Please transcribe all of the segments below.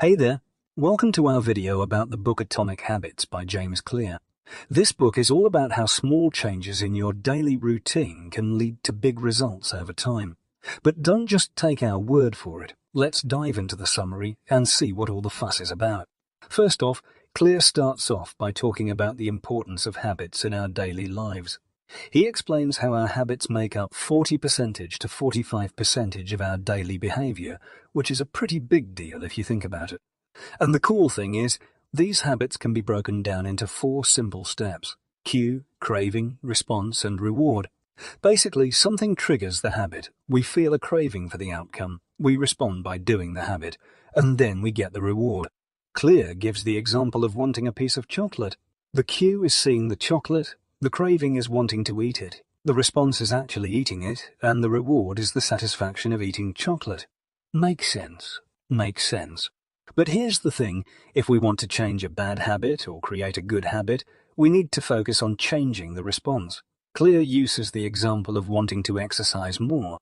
Hey there, welcome to our video about the book Atomic Habits by James Clear. This book is all about how small changes in your daily routine can lead to big results over time. But don't just take our word for it. Let's dive into the summary and see what all the fuss is about. First off, Clear starts off by talking about the importance of habits in our daily lives. He explains how our habits make up 40% to 45% of our daily behavior, which is a pretty big deal if you think about it. And the cool thing is, these habits can be broken down into 4 simple steps: cue, craving, response, and reward. Basically, something triggers the habit. We feel a craving for the outcome. We respond by doing the habit, and then we get the reward. Clear gives the example of wanting a piece of chocolate. The cue is seeing the chocolate, the craving is wanting to eat it, the response is actually eating it, and the reward is the satisfaction of eating chocolate. Makes sense. Makes sense. But here's the thing, if we want to change a bad habit or create a good habit, we need to focus on changing the response. Clear uses the example of wanting to exercise more.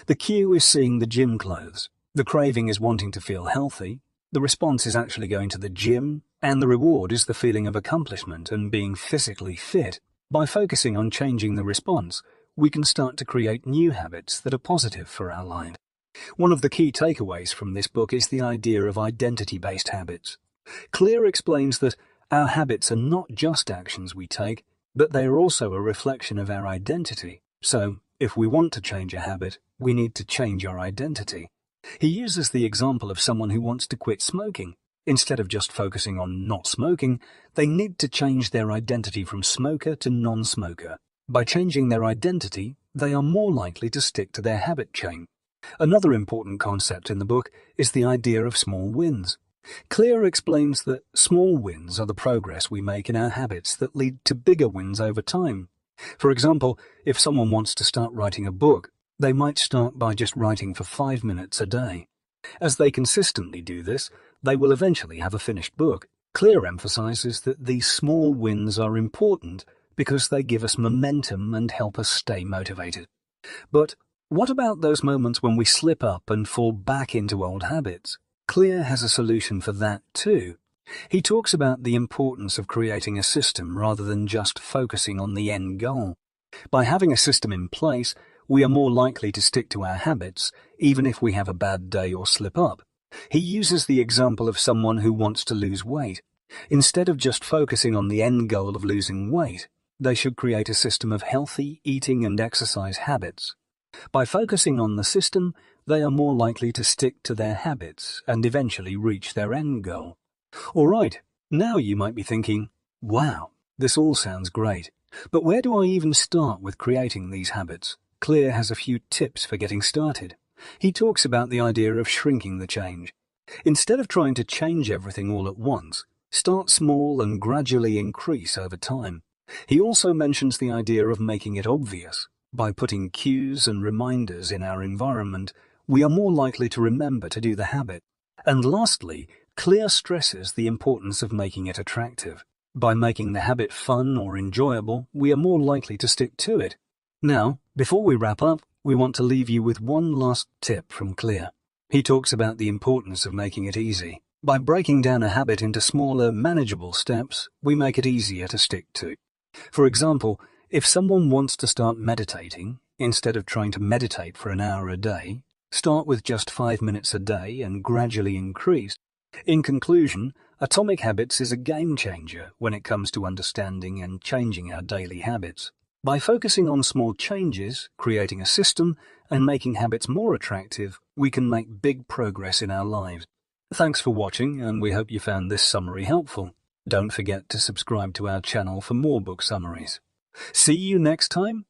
The cue is seeing the gym clothes. The craving is wanting to feel healthy. The response is actually going to the gym, and the reward is the feeling of accomplishment and being physically fit. By focusing on changing the response, we can start to create new habits that are positive for our life. One of the key takeaways from this book is the idea of identity-based habits. Clear explains that our habits are not just actions we take, but they are also a reflection of our identity. So, if we want to change a habit, we need to change our identity. He uses the example of someone who wants to quit smoking. Instead of just focusing on not smoking, they need to change their identity from smoker to non-smoker. By changing their identity, they are more likely to stick to their habit chain. Another important concept in the book is the idea of small wins. Clear explains that small wins are the progress we make in our habits that lead to bigger wins over time. For example, if someone wants to start writing a book, they might start by just writing for 5 minutes a day. As they consistently do this, they will eventually have a finished book. Clear emphasizes that these small wins are important because they give us momentum and help us stay motivated. But what about those moments when we slip up and fall back into old habits? Clear has a solution for that too. He talks about the importance of creating a system rather than just focusing on the end goal. By having a system in place, we are more likely to stick to our habits, even if we have a bad day or slip up. He uses the example of someone who wants to lose weight. Instead of just focusing on the end goal of losing weight, they should create a system of healthy eating and exercise habits. By focusing on the system, they are more likely to stick to their habits and eventually reach their end goal. All right, now you might be thinking, wow, this all sounds great, but where do I even start with creating these habits? Clear has a few tips for getting started. He talks about the idea of shrinking the change. Instead of trying to change everything all at once, start small and gradually increase over time. He also mentions the idea of making it obvious. By putting cues and reminders in our environment, we are more likely to remember to do the habit. And lastly, Clear stresses the importance of making it attractive. By making the habit fun or enjoyable, we are more likely to stick to it. Now, before we wrap up, we want to leave you with one last tip from Clear. He talks about the importance of making it easy. By breaking down a habit into smaller, manageable steps, we make it easier to stick to. For example, if someone wants to start meditating, instead of trying to meditate for an hour a day, start with just 5 minutes a day and gradually increase. In conclusion, Atomic Habits is a game changer when it comes to understanding and changing our daily habits. By focusing on small changes, creating a system, and making habits more attractive, we can make big progress in our lives. Thanks for watching, and we hope you found this summary helpful. Don't forget to subscribe to our channel for more book summaries. See you next time.